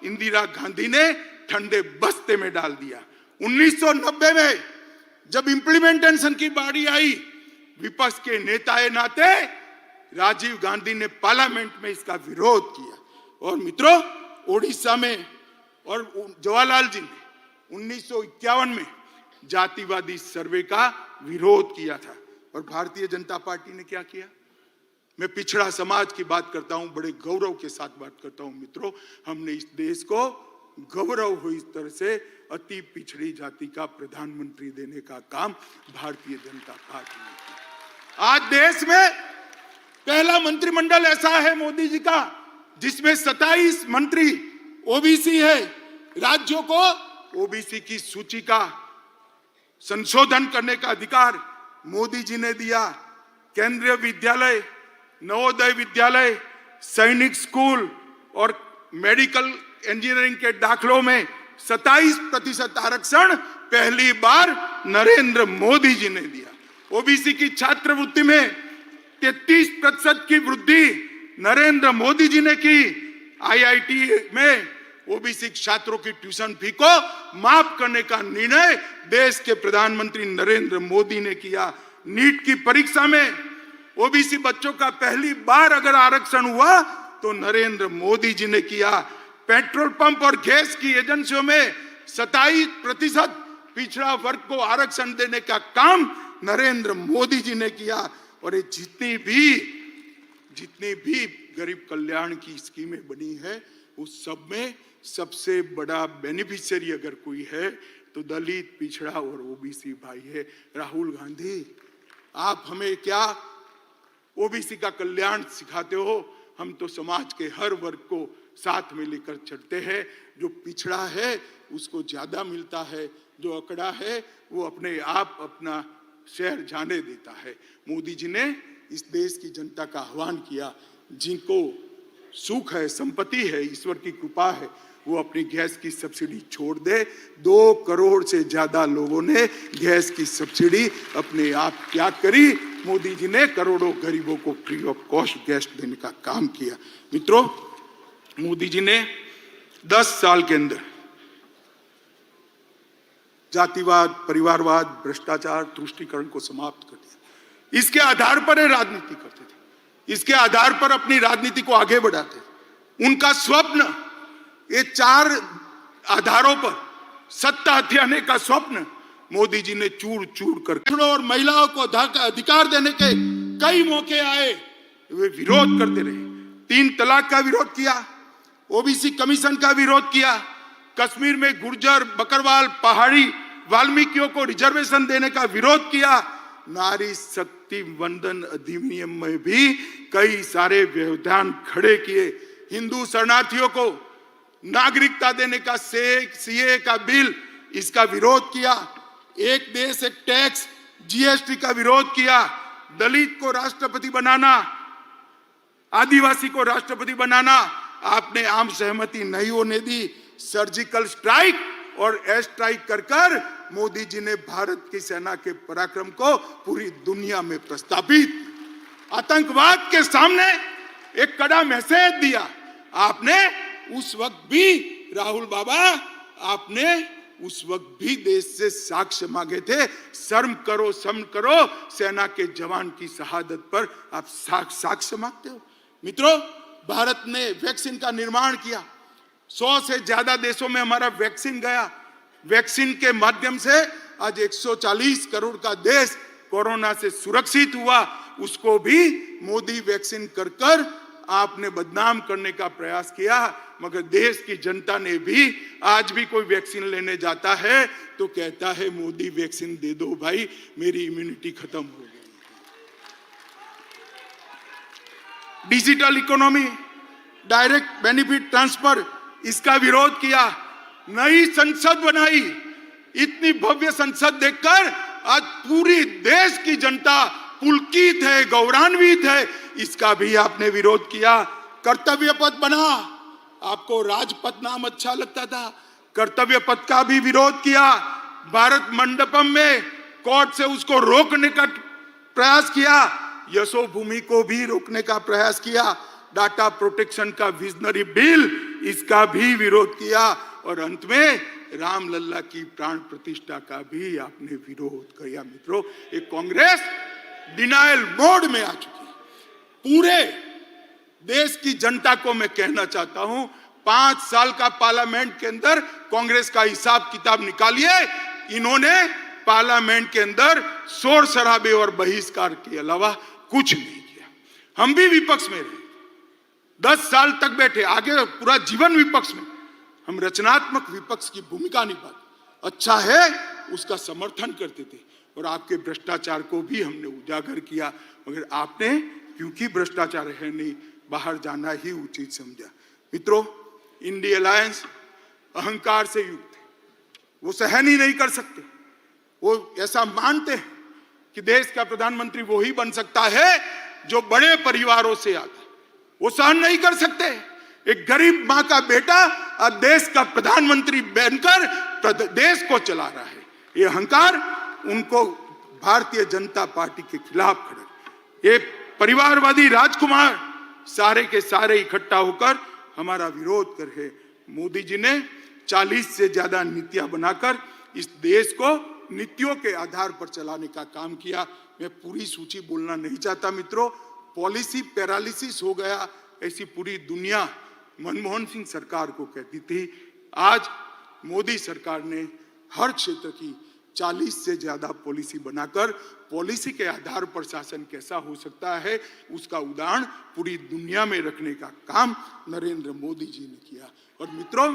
[SPEAKER 1] इंदिरा गांधी ने ठंडे बस्ते में डाल दिया। 1990 में जब इंप्लीमेंटेशन की बारी आई, विपक्ष के नेता नाते राजीव गांधी ने पार्लियामेंट में इसका विरोध किया। और मित्रों, ओडिशा में और जवाहरलाल जी ने 1951 में जातिवादी सर्वे का विरोध किया था। और भारतीय जनता पार्टी ने क्या किया? मैं पिछड़ा समाज की बात करता हूं, बड़े गौरव के साथ बात करता हूं मित्रों। हमने इस देश को गौरव हो इस तरह से अति पिछड़ी जाति का प्रधानमंत्री देने का काम भारतीय जनता पार्टी ने किया। आज देश में पहला मंत्रिमंडल ऐसा है मोदी जी का जिसमें 27 मंत्री ओबीसी है। राज्यों को ओबीसी की सूची का संशोधन करने का अधिकार मोदी जी ने दिया। केंद्रीय विद्यालय, नवोदय विद्यालय, सैनिक स्कूल और मेडिकल इंजीनियरिंग के दाखलों में 27% आरक्षण पहली बार नरेंद्र मोदी जी ने दिया। ओबीसी की छात्रवृत्ति में 33% की वृद्धि नरेंद्र मोदी जी ने की। आईआईटी में ओबीसी छात्रों की ट्यूशन फी को माफ करने का निर्णय देश के प्रधानमंत्री नरेंद्र मोदी ने किया। नीट की परीक्षा में ओबीसी बच्चों का पहली बार अगर आरक्षण हुआ तो नरेंद्र मोदी जी ने किया। पेट्रोल पंप और गैस की एजेंसियों में 27% पिछड़ा वर्ग को आरक्षण देने का काम नरेंद्र मोदी जी ने किया। और ये जितनी भी गरीब कल्याण की स्कीमें बनी है उस सब में सबसे बड़ा बेनिफिशियरी अगर कोई है तो दलित, पिछड़ा और ओबीसी भाई है। राहुल गांधी, आप हमें क्या ओबीसी का कल्याण सिखाते हो? हम तो समाज के हर वर्ग को साथ में लेकर चलते हैं। जो पिछड़ा है उसको ज्यादा मिलता है, जो अकड़ा है वो अपने आप अपना शहर जाने देता है। मोदी जी ने इस देश की जनता का आह्वान किया, जिनको सुख है, संपत्ति है, ईश्वर की कृपा है, वो अपनी गैस की सब्सिडी छोड़ दे। 2 करोड़ से ज्यादा लोगों ने गैस की सब्सिडी अपने आप त्याग करी। मोदी जी ने करोड़ों गरीबों को फ्री ऑफ कॉस्ट गैस देने का काम किया। मित्रों, मोदी जी ने 10 साल के अंदर जातिवाद, परिवारवाद, भ्रष्टाचार, तुष्टीकरण को समाप्त कर दिया। इसके आधार पर राजनीति करते थे, इसके आधार पर अपनी राजनीति को आगे बढ़ाते थे। उनका स्वप्न, ये 4 आधारों पर सत्ता हथियाने का स्वप्न मोदी जी ने चूर चूर कर और महिलाओं को अधिकार देने के कई मौके आए, वे विरोध करते रहे। 3 तलाक का विरोध किया, ओबीसी कमीशन का विरोध किया, कश्मीर में गुर्जर, बकरवाल, पहाड़ी वाल्मीकियों को रिजर्वेशन देने का विरोध किया, नारी शक्ति वंदन अधिनियम में भी कई सारे व्यवधान खड़े किए, हिंदू शरणार्थियों को नागरिकता देने का सीए का बिल, इसका विरोध किया, एक देश एक टैक्स जीएसटी का विरोध किया, दलित को राष्ट्रपति बनाना, आदिवासी को राष्ट्रपति बनाना आपने आम सहमति नहीं होने दी, सर्जिकल स्ट्राइक और एयर स्ट्राइक कर कर मोदी जी ने भारत की सेना के पराक्रम को पूरी दुनिया में प्रस्तावित, आतंकवाद के सामने एक कड़ा मैसेज दिया आपने। उस वक्त भी राहुल बाबा आपने उस वक्त भी देश से साक्ष्य मांगे थे, शर्म करो सेना के जवान की शहादत पर आप साक्ष्य मांगते हो। मित्रों, भारत ने वैक्सीन का निर्माण किया, 100 से ज्यादा देशों में हमारा वैक्सीन गया, वैक्सीन के माध्यम से आज 140 करोड़ का देश कोरोना से सुरक्षित हुआ, उसको भी मोदी वैक्सीन कर कर आपने बदनाम करने का प्रयास किया। मगर देश की जनता ने भी, आज भी कोई वैक्सीन लेने जाता है तो कहता है मोदी वैक्सीन दे दो भाई, मेरी इम्यूनिटी खत्म हो गई। Digital economy, direct benefit transfer, इसका विरोध किया, नई संसद बनाई, इतनी भव्य संसद देखकर आज पूरी देश की जनता पुलकित है, गौरवान्वित है, इसका भी आपने विरोध किया। कर्तव्य पथ बना, आपको राजपथ नाम अच्छा लगता था, कर्तव्य पथ का भी विरोध किया, भारत मंडपम में कोर्ट से उसको रोकने का प्रयास किया, यशो भूमि को भी रोकने का प्रयास किया, डाटा प्रोटेक्शन का विजनरी बिल, इसका भी विरोध किया, और अंत में रामलल्ला की प्राण प्रतिष्ठा का भी आपने विरोध किया। मित्रों, एक कांग्रेस डिनायल मोड में आ चुकी है। पूरे देश की जनता को मैं कहना चाहता हूं, 5 साल का पार्लियामेंट के अंदर कांग्रेस का हिसाब किताब निकालिए, इन्होंने पार्लियामेंट के अंदर शोर शराबे और बहिष्कार के अलावा कुछ नहीं किया। हम भी विपक्ष में रहे, 10 साल तक बैठे, आगे पूरा जीवन विपक्ष में, हम रचनात्मक विपक्ष की भूमिका निभाते, अच्छा है उसका समर्थन करते थे, और आपके भ्रष्टाचार को भी हमने उजागर किया, मगर आपने क्योंकि भ्रष्टाचार है नहीं, बाहर जाना ही उचित समझा। मित्रों, इंडिया अलायंस अहंकार से युक्त है, वो सहन ही नहीं कर सकते, वो ऐसा मानते हैं कि देश का प्रधानमंत्री वो ही बन सकता है जो बड़े परिवारों से आता है, वो सहन नहीं कर सकते। एक गरीब मां का बेटा आज देश का प्रधानमंत्री बनकर देश को चला रहा है, ये अहंकार उनको भारतीय जनता पार्टी के खिलाफ खड़े, ये परिवारवादी राजकुमार सारे के सारे इकट्ठा होकर हमारा विरोध कर रहे। मोदी जी ने 40 से ज्यादा नीतियां बनाकर इस देश को नीतियों के आधार पर चलाने का काम किया। मैं पूरी सूची बोलना नहीं चाहता मित्रों, पॉलिसी पैरालिसिस हो गया, ऐसी पूरी दुनिया मनमोहन सिंह सरकार को कहती थी। आज मोदी सरकार ने हर क्षेत्र की 40 से ज्यादा पॉलिसी बनाकर पॉलिसी के आधार पर शासन कैसा हो सकता है उसका उदाहरण पूरी दुनिया में रखने का काम नरेंद्र मोदी जी ने किया। और मित्रों,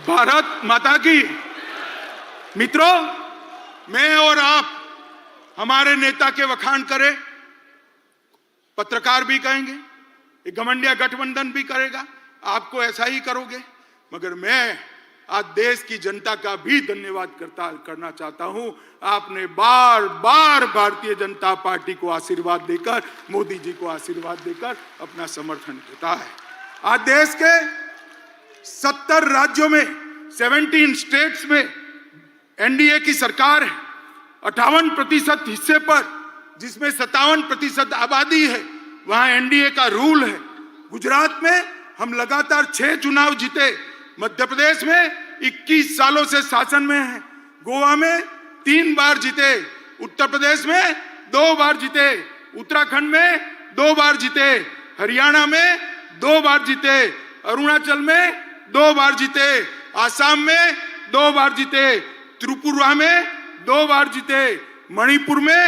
[SPEAKER 1] भारत माता की। मित्रों, मैं और आप हमारे नेता के वखान करें, पत्रकार भी कहेंगे, एक घमंडिया गठबंधन भी करेगा, आपको ऐसा ही करोगे, मगर मैं आज देश की जनता का भी धन्यवाद करना चाहता हूं। आपने बार बार भारतीय जनता पार्टी को आशीर्वाद देकर, मोदी जी को आशीर्वाद देकर अपना समर्थन देता है। आज देश के 70 राज्यों में, 17 स्टेट्स में एनडीए की सरकार है, 58% हिस्से पर, जिसमें 57% आबादी है, वहां एनडीए का रूल है। गुजरात में हम लगातार 6 चुनाव जीते, मध्य प्रदेश में 21 सालों से शासन में है, गोवा में 3 बार जीते, उत्तर प्रदेश में 2 बार जीते, उत्तराखंड में 2 बार जीते, हरियाणा में 2 बार जीते, अरुणाचल में 2 बार जीते, आसाम में 2 बार जीते, त्रिपुरा में 2 बार जीते, मणिपुर में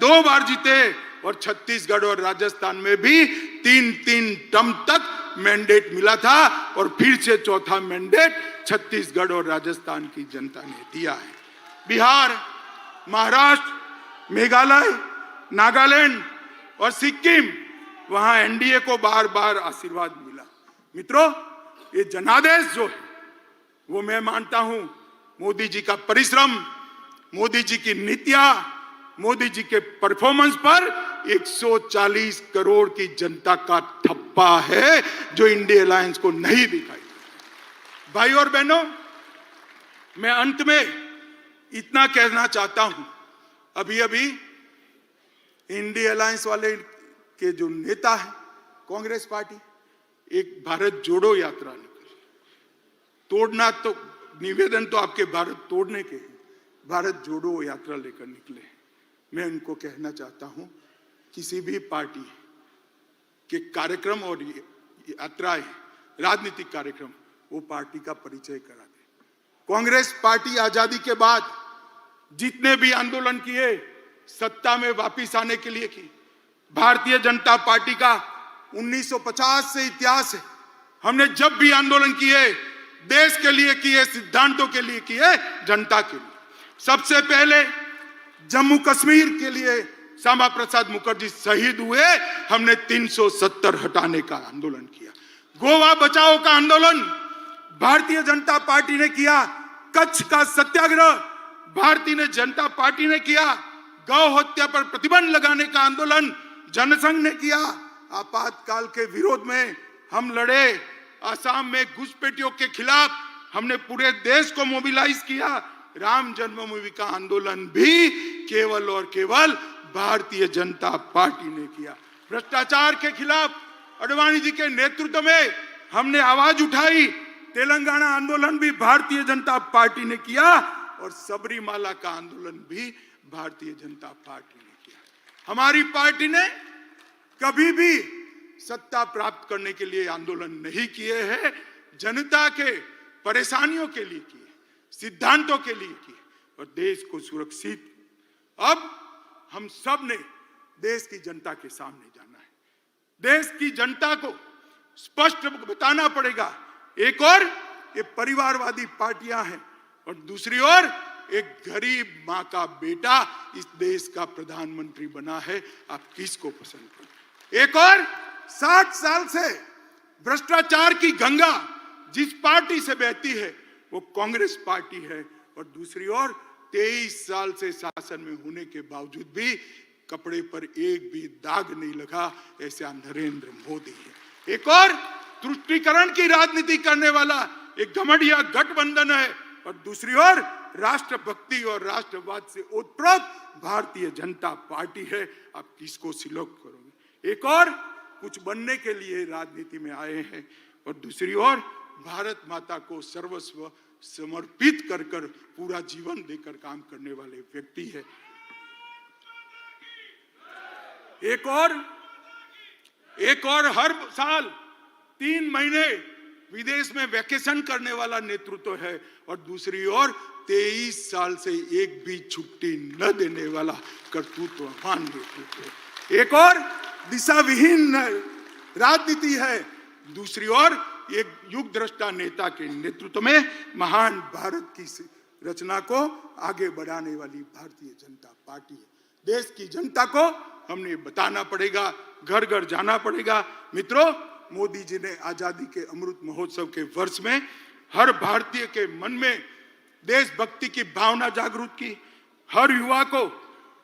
[SPEAKER 1] 2 बार जीते और छत्तीसगढ़ और राजस्थान में भी 3-3 टर्म तक मैंडेट मिला था और फिर से चौथा मैंडेट छत्तीसगढ़ और राजस्थान की जनता ने दिया है। बिहार, महाराष्ट्र, मेघालय, नागालैंड और सिक्किम, वहां एनडीए को बार बार आशीर्वाद मिला। मित्रों, ये जनादेश जो है वो मैं मानता हूं मोदी जी का परिश्रम, मोदी जी की नीतियां, मोदी जी के परफॉर्मेंस पर 140 करोड़ की जनता का ठप्पा है जो इंडिया अलायंस को नहीं दिखाई। भाई और बहनों, मैं अंत में इतना कहना चाहता हूं, अभी अभी इंडिया अलायंस वाले के जो नेता है कांग्रेस पार्टी, एक भारत जोड़ो यात्रा निकली। तोड़ना तो निवेदन तो आपके भारत तोड़ने के हैं, भारत जोड़ो यात्रा लेकर निकले। मैं उनको कहना चाहता हूं, किसी भी पार्टी के कार्यक्रम और यात्राएं, राजनीतिक कार्यक्रम, वो पार्टी का परिचय करा दे। कांग्रेस पार्टी आजादी के बाद जितने भी आंदोलन किए, सत्ता में वापिस आने के लिए की। भारतीय जनता पार्टी का 1950 से इतिहास है। हमने जब भी आंदोलन किए, देश के लिए किए, सिद्धांतों के लिए किए, जनता के लिए। सबसे पहले जम्मू कश्मीर के लिए श्यामा प्रसाद मुखर्जी शहीद हुए, हमने 370 हटाने का आंदोलन किया। गोवा बचाओ का आंदोलन भारतीय जनता पार्टी ने किया। कच्छ का सत्याग्रह भारतीय जनता पार्टी ने किया। गौ हत्या पर प्रतिबंध लगाने का आंदोलन जनसंघ ने किया। आपातकाल के विरोध में हम लड़े। असम में घुसपैठियों के खिलाफ हमने पूरे देश को मोबिलाइज किया। राम जन्मभूमि का आंदोलन भी केवल और केवल भारतीय जनता पार्टी ने किया। भ्रष्टाचार के खिलाफ अडवाणी जी के नेतृत्व में हमने आवाज उठाई। तेलंगाना आंदोलन भी भारतीय जनता पार्टी ने किया और सबरीमाला का आंदोलन भी भारतीय जनता पार्टी ने किया। हमारी पार्टी ने कभी भी सत्ता प्राप्त करने के लिए आंदोलन नहीं किए हैं, जनता के परेशानियों के लिए किए, सिद्धांतों के लिए किए और देश को सुरक्षित। अब हम सब ने देश की जनता के सामने जाना है। देश की जनता को स्पष्ट बताना पड़ेगा, एक और ये परिवारवादी पार्टियां हैं और दूसरी ओर एक गरीब मां का बेटा इस देश का प्रधानमंत्री बना है। आप किसको पसंद करें? एक और 60 साल से भ्रष्टाचार की गंगा जिस पार्टी से बहती है वो कांग्रेस पार्टी है और दूसरी ओर 23 साल से शासन में होने के बावजूद भी कपड़े पर एक भी दाग नहीं लगा, ऐसा नरेंद्र मोदी है। एक और तुष्टीकरण की राजनीति करने वाला एक घमंडिया गठबंधन है और दूसरी ओर राष्ट्रभक्ति और राष्ट्रवाद से ओतप्रोत भारतीय जनता पार्टी है। आप किसको सिलेक्ट करोगे? एक और कुछ बनने के लिए राजनीति में आए हैं और दूसरी ओर भारत माता को सर्वस्व समर्पित कर पूरा जीवन देकर काम करने वाले व्यक्ति है। एक और हर साल 3 महीने विदेश में वैकेशन करने वाला नेतृत्व है और दूसरी ओर 23 साल से एक भी छुट्टी न देने वाला कर्तृत्ववान नेतृत्व। एक और दिशा विहीन राजनीति है, दूसरी ओर एक युग दृष्टा नेता के नेतृत्व में महान भारत की रचना को आगे बढ़ाने वाली भारतीय जनता पार्टी है। देश की जनता को हमने बताना पड़ेगा, घर घर जाना पड़ेगा। मित्रों, मोदी जी ने आजादी के अमृत महोत्सव के वर्ष में हर भारतीय के मन में देशभक्ति की भावना जागृत की, हर युवा को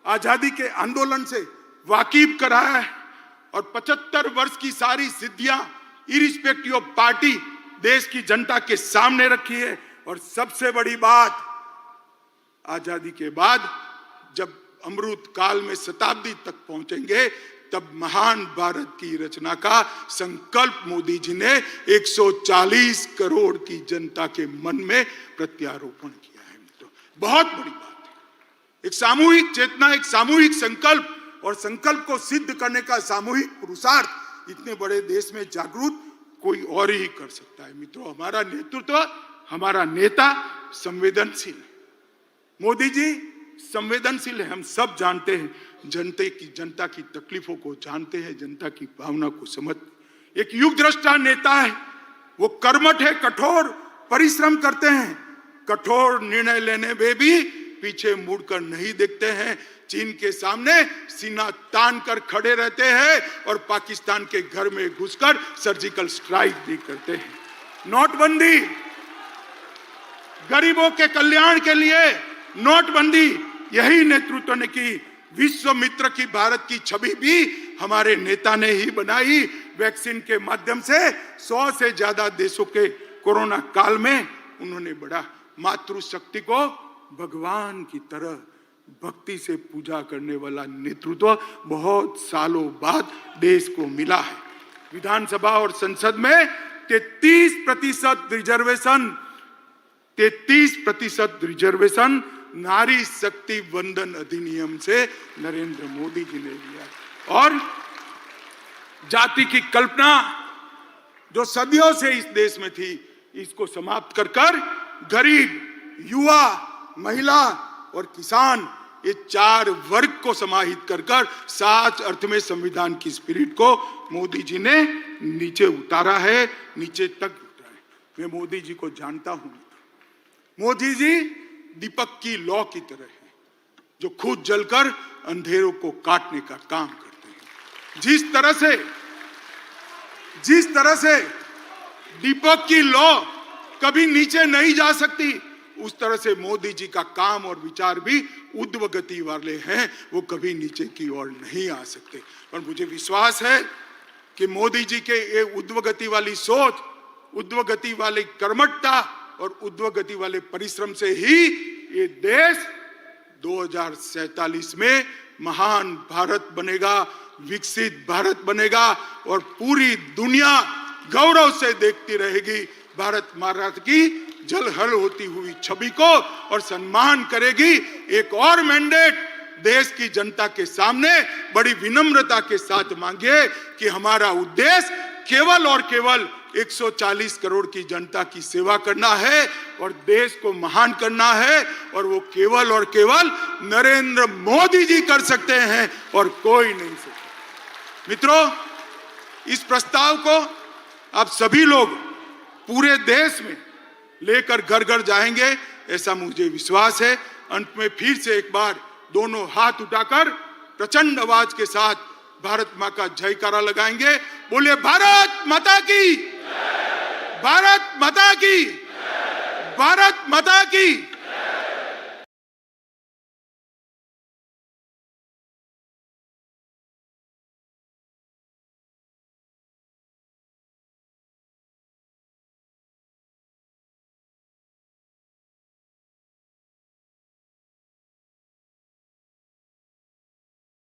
[SPEAKER 1] आजादी के आंदोलन से वाकिफ कराया है और 75 वर्ष की सारी सिद्धियां इरिस्पेक्टिव ऑफ पार्टी देश की जनता के सामने रखी है। और सबसे बड़ी बात, आजादी के बाद जब अमृत काल में शताब्दी तक पहुंचेंगे तब महान भारत की रचना का संकल्प मोदी जी ने 140 करोड़ की जनता के मन में प्रत्यारोपण किया है। मित्रों, बहुत बड़ी बात है। एक सामूहिक चेतना, एक सामूहिक संकल्प और संकल्प को सिद्ध करने का सामूहिक पुरुषार्थ इतने बड़े देश में जागरूक कोई और ही कर सकता है। मित्रों, हमारा नेतृत्व, हमारा नेता संवेदनशील है, मोदी जी संवेदनशील है, हम सब जानते हैं, जनता की तकलीफों को जानते हैं, जनता की भावना को समझ। एक युग दृष्टा नेता है, वो कर्मठ है, कठोर परिश्रम करते हैं, कठोर निर्णय लेने में भी पीछे मुड़कर नहीं देखते हैं, चीन के सामने सीना तान कर खड़े रहते हैं और पाकिस्तान के घर में घुसकर सर्जिकल स्ट्राइक भी करते हैं। नोटबंदी, गरीबों के कल्याण के लिए नोटबंदी, यही नेतृत्व ने की। विश्व मित्र की भारत की छवि भी हमारे नेता ने ही बनाई। वैक्सीन के माध्यम से 100 से ज्यादा देशों के कोरोना काल में उन्होंने बढ़ा। मातृशक्ति को भगवान की तरह भक्ति से पूजा करने वाला नेतृत्व बहुत सालों बाद देश को मिला है। विधानसभा और संसद में 33% रिजर्वेशन नारी शक्ति वंदन अधिनियम से नरेंद्र मोदी जी ने लिया। और जाति की कल्पना जो सदियों से इस देश में थी, इसको समाप्त कर गरीब, युवा, महिला और किसान, ये 4 वर्ग को समाहित कर सच अर्थ में संविधान की स्पिरिट को मोदी जी ने नीचे उतारा है, नीचे तक उतारा है। मैं मोदी जी को जानता हूं। मोदी जी दीपक की लौ की तरह है, जो खुद जलकर अंधेरों को काटने का काम करते हैं। जिस तरह से दीपक की लौ कभी नीचे नहीं जा सकती, उस तरह से मोदी जी का काम और विचार भी ऊर्ध्व गति वाले हैं, वो कभी नीचे की ओर नहीं आ सकते। पर मुझे विश्वास है कि मोदी जी के ये ऊर्ध्व गति वाली सोच, ऊर्ध्व गति वाली कर्मठता और ऊर्ध्व गति वाले परिश्रम से ही ये देश 2047 में महान भारत बनेगा, विकसित भारत बनेगा और पूरी दुनिया गौरव से देखती रहेगी भारत माता की जलहल होती हुई छवि को और सम्मान करेगी। एक और मैंडेट देश की जनता के सामने बड़ी विनम्रता के साथ मांगिए कि हमारा उद्देश्य केवल और केवल 140 करोड़ की जनता की सेवा करना है और देश को महान करना है, और वो केवल और केवल नरेंद्र मोदी जी कर सकते हैं और कोई नहीं सकता। मित्रों, इस प्रस्ताव को आप सभी लोग पूरे देश में लेकर घर घर जाएंगे, ऐसा मुझे विश्वास है। अंत में फिर से एक बार दोनों हाथ उठाकर प्रचंड आवाज के साथ भारत मां का जयकारा लगाएंगे। बोले भारत माता की, भारत माता की, भारत माता की।